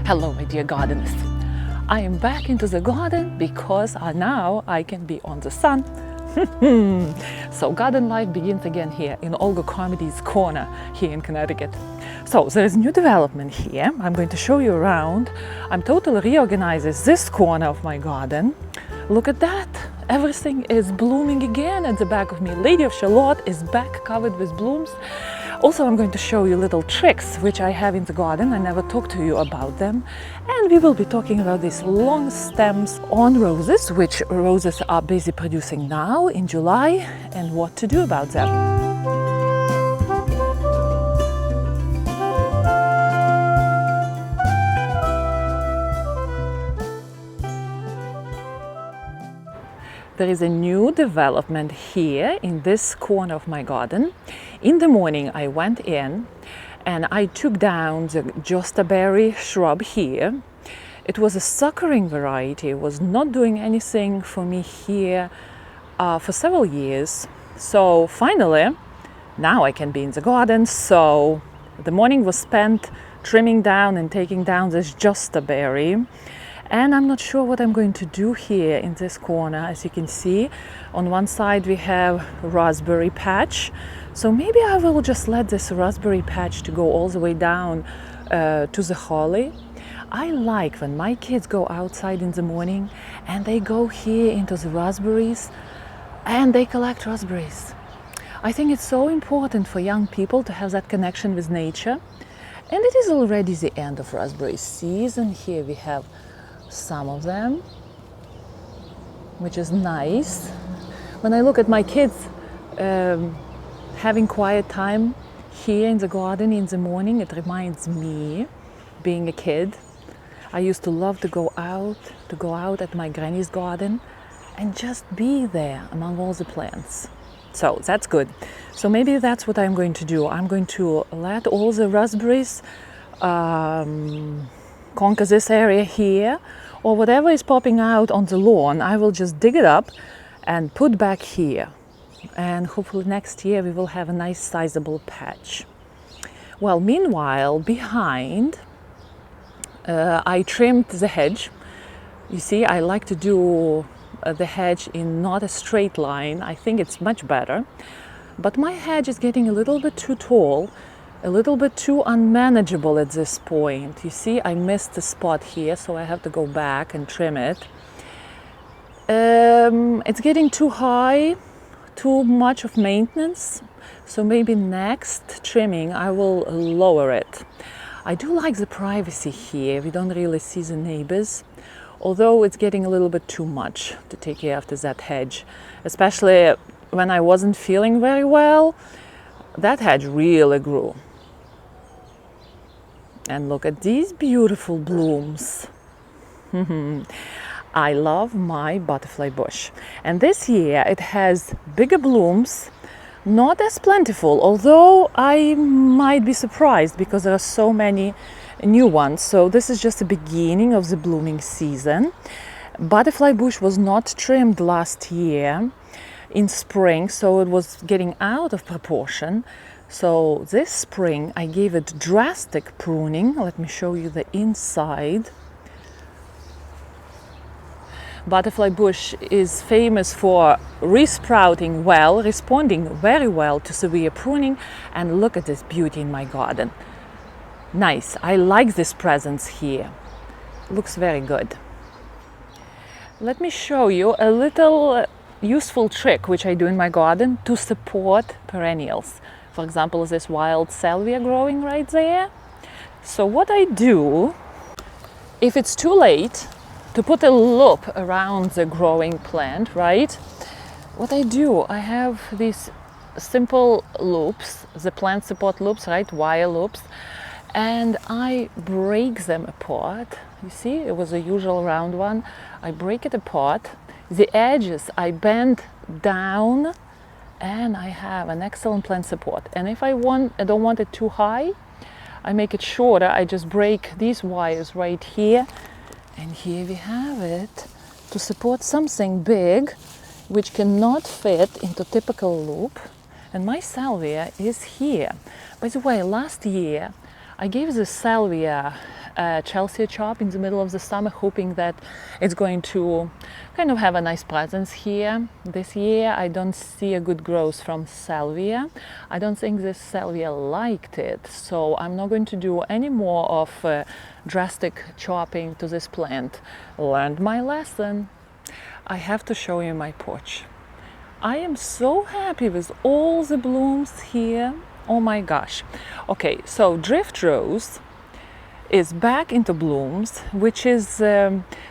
Hello, my dear gardeners. I am back into the garden because now I can be on the sun. So garden life begins again here in Olga Carmody's corner here in Connecticut. So there is new development here. I'm going to show you around. I'm totally reorganizing this corner of my garden. Look at that. Everything is blooming again at the back of me. Lady of Charlotte is back covered with blooms. Also, I'm going to show you little tricks which I have in the garden. I never talked to you about them. And we will be talking about these long stems on roses, which roses are busy producing now in July, and what to do about them. There is a new development here in this corner of my garden. In the morning I went in and I took down the jostaberry shrub here. It was a suckering variety. It was not doing anything for me here for several years. So finally, now I can be in the garden. So the morning was spent trimming down and taking down this jostaberry. And I'm not sure what I'm going to do here in this corner. As you can see, on one side we have raspberry patch. So maybe I will just let this raspberry patch to go all the way down to the holly. I like when my kids go outside in the morning and they go here into the raspberries and they collect raspberries. I think it's so important for young people to have that connection with nature. And it is already the end of raspberry season. Here we have some of them, which is nice. When I look at my kids having quiet time here in the garden in the morning, it reminds me being a kid. I used to love to go out at my granny's garden and just be there among all the plants. So that's good. So maybe that's what I'm going to do. I'm going to let all the raspberries conquer this area here, or whatever is popping out on the lawn, I will just dig it up and put back here. And hopefully next year we will have a nice sizable patch. Well, meanwhile, behind, I trimmed the hedge. You see, I like to do the hedge in not a straight line. I think it's much better. But my hedge is getting a little bit too tall, a little bit too unmanageable at this point. You see, I missed the spot here, so I have to go back and trim it. It's getting too high, too much of maintenance, so maybe next trimming I will lower it. I do like the privacy here. We don't really see the neighbors, although it's getting a little bit too much to take care of that hedge, especially when I wasn't feeling very well. That hedge really grew. And look at these beautiful blooms. I love my butterfly bush. And this year it has bigger blooms, not as plentiful, although I might be surprised because there are so many new ones. So this is just the beginning of the blooming season. Butterfly bush was not trimmed last year in spring, so it was getting out of proportion. So this spring I gave it drastic pruning. Let me show you the inside. Butterfly bush is famous for resprouting well, responding very well to severe pruning. And look at this beauty in my garden. Nice. I like this presence here. Looks very good. Let me show you a little useful trick which I do in my garden to support perennials. For example, this wild salvia growing right there. So what I do, if it's too late to put a loop around the growing plant, right? What I do, I have these simple loops, the plant support loops, right? Wire loops. And I break them apart. You see, it was a usual round one. I break it apart. The edges I bend down, and I have an excellent plant support. And if I don't want it too high, I make it shorter. I just break these wires right here, and here we have it to support something big which cannot fit into typical loop. And my salvia is here. By the way, last year I gave the salvia Chelsea chop in the middle of the summer, hoping that it's going to kind of have a nice presence here. This year I don't see a good growth from salvia. I don't think this salvia liked it, so I'm not going to do any more of drastic chopping to this plant. Learned my lesson. I have to show you my porch. I am so happy with all the blooms here. Oh my gosh. Okay, so drift rose is back into blooms, which is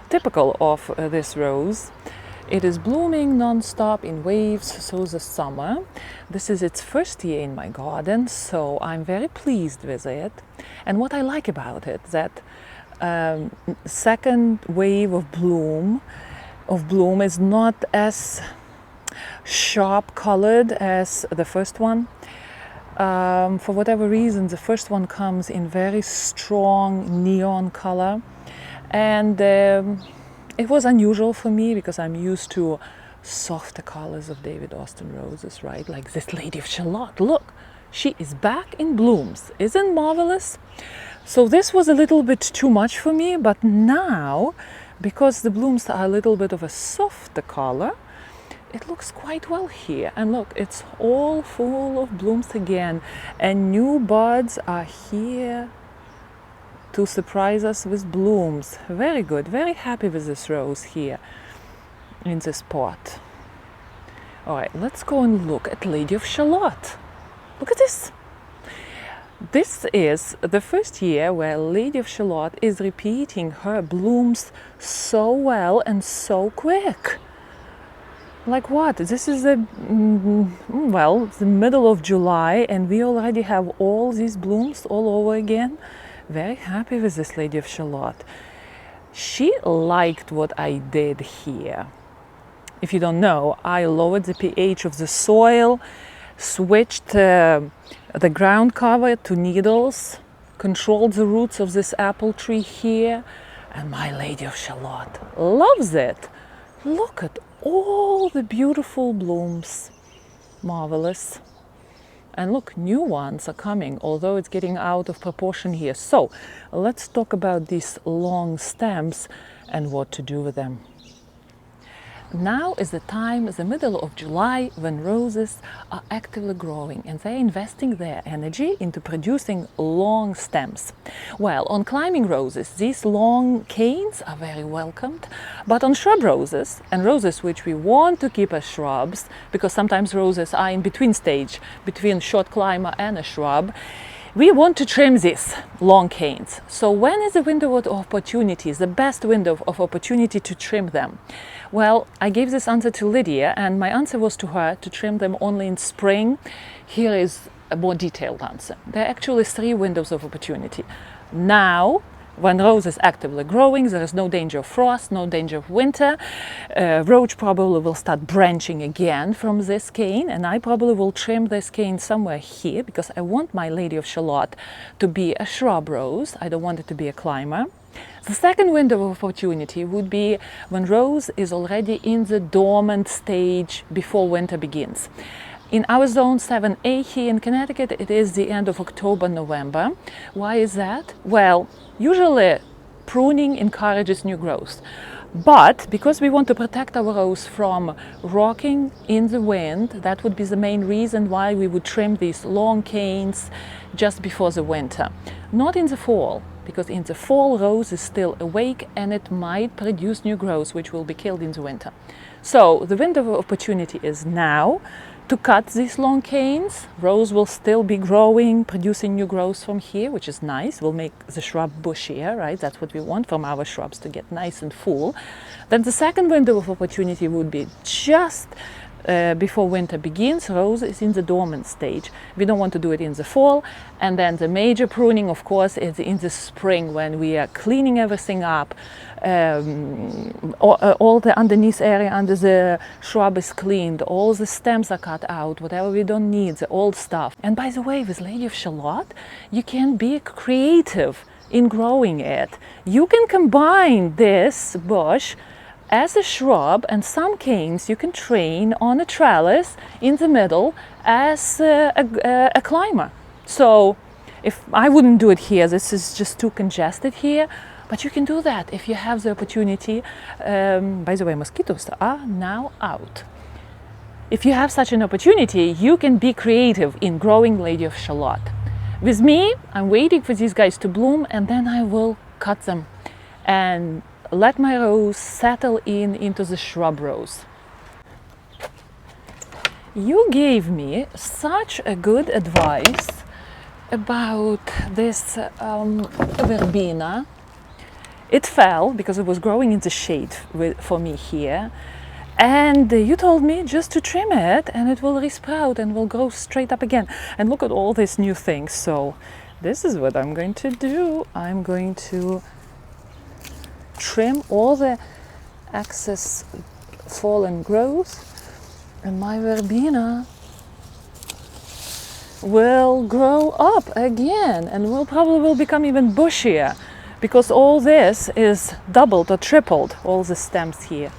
typical of this rose. It is blooming non-stop in waves through the summer. This is its first year in my garden, so I'm very pleased with it. And what I like about it, that second wave of bloom is not as sharp colored as the first one. For whatever reason, the first one comes in very strong neon color, and it was unusual for me because I'm used to softer colors of David Austin roses, right? Like this Lady of Shalott. Look, she is back in blooms. Isn't marvelous? So this was a little bit too much for me, but now, because the blooms are a little bit of a softer color, it looks quite well here. And look, it's all full of blooms again, and new buds are here to surprise us with blooms. Very good, very happy with this rose here in this pot. All right, let's go and look at Lady of Shalott. Look at this. This is the first year where Lady of Shalott is repeating her blooms so well and so quick. Like what? This is the middle of July, and we already have all these blooms all over again. Very happy with this Lady of Shalott. She liked what I did here. If you don't know, I lowered the pH of the soil, switched the ground cover to needles, controlled the roots of this apple tree here, and my Lady of Shalott loves it. Look at all the beautiful blooms. Marvelous. And look, new ones are coming, although it's getting out of proportion here. So let's talk about these long stems and what to do with them. Now is the time, the middle of July, when roses are actively growing and they're investing their energy into producing long stems. Well, on climbing roses, these long canes are very welcomed, but on shrub roses, and roses which we want to keep as shrubs, because sometimes roses are in between stage, between short climber and a shrub, we want to trim these long canes. So when is the window of opportunity, the best window of opportunity to trim them? Well, I gave this answer to Lydia, and my answer was to her to trim them only in spring. Here is a more detailed answer. There are actually 3 windows of opportunity. Now, when rose is actively growing, there is no danger of frost, no danger of winter. Roach probably will start branching again from this cane, and I probably will trim this cane somewhere here because I want my Lady of Shalott to be a shrub rose. I don't want it to be a climber. The second window of opportunity would be when rose is already in the dormant stage before winter begins. In our zone 7A here in Connecticut, it is the end of October, November. Why is that? Well, usually pruning encourages new growth. But because we want to protect our rose from rocking in the wind, that would be the main reason why we would trim these long canes just before the winter. Not in the fall, because in the fall rose is still awake and it might produce new growth which will be killed in the winter. So the window of opportunity is now to cut these long canes. Rose will still be growing, producing new growth from here, which is nice. We'll make the shrub bushier, right? That's what we want from our shrubs, to get nice and full. Then the second window of opportunity would be just before winter begins. Rose is in the dormant stage. We don't want to do it in the fall. And then the major pruning, of course, is in the spring when we are cleaning everything up. All the underneath area under the shrub is cleaned. All the stems are cut out, whatever we don't need, the old stuff. And by the way, with Lady of Shalott, you can be creative in growing it. You can combine this bush as a shrub, and some canes you can train on a trellis in the middle as a climber. So If I wouldn't do it here, this is just too congested here, but you can do that if you have the opportunity. By the way, mosquitoes are now out. If you have such an opportunity, you can be creative in growing Lady of Shalott. With me, I'm waiting for these guys to bloom, and then I will cut them and let my rose settle into the shrub rose. You gave me such a good advice about this verbena. It fell because it was growing in the shade for me here, and you told me just to trim it and it will resprout and will grow straight up again. And look at all these new things. So this is what I'm going to do. I'm going to trim all the excess fallen growth, and my verbena will grow up again and will probably become even bushier, because all this is doubled or tripled, all the stems here.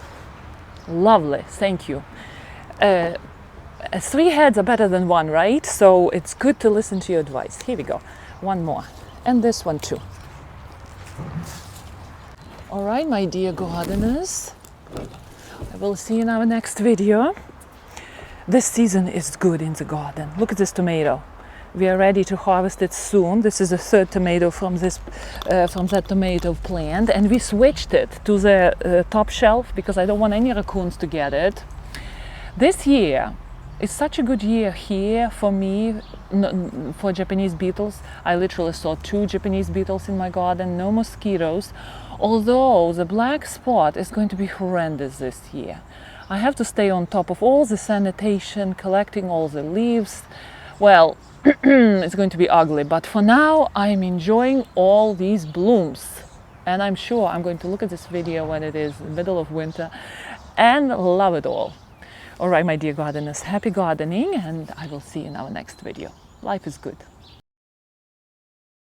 Lovely, thank you. 3 heads are better than 1, right? So it's good to listen to your advice. Here we go, one more, and this one too. All right, my dear gardeners, I will see you in our next video. This season is good in the garden. Look at this tomato. We are ready to harvest it soon. This is the 3rd tomato from that tomato plant, and we switched it to the top shelf because I don't want any raccoons to get it. This year is such a good year here for me, for Japanese beetles. I literally saw 2 Japanese beetles in my garden, no mosquitoes, although the black spot is going to be horrendous this year. I have to stay on top of all the sanitation, collecting all the leaves. Well, it's going to be ugly, but for now I'm enjoying all these blooms, and I'm sure I'm going to look at this video when it is the middle of winter and love it all. All right, my dear gardeners, happy gardening, and I will see you in our next video. Life is good.